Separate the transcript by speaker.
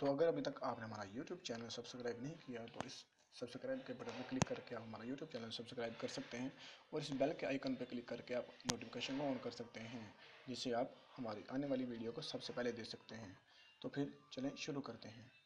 Speaker 1: तो अगर अभी तक आपने हमारा यूट्यूब चैनल सब्सक्राइब नहीं किया तो इस सब्सक्राइब के बटन पर क्लिक करके आप हमारा यूट्यूब चैनल सब्सक्राइब कर सकते हैं और इस बेल के आइकन पर क्लिक करके आप नोटिफिकेशन को ऑन कर सकते हैं, जिससे आप हमारी आने वाली वीडियो को सबसे पहले देख सकते हैं। तो फिर चलें शुरू करते हैं।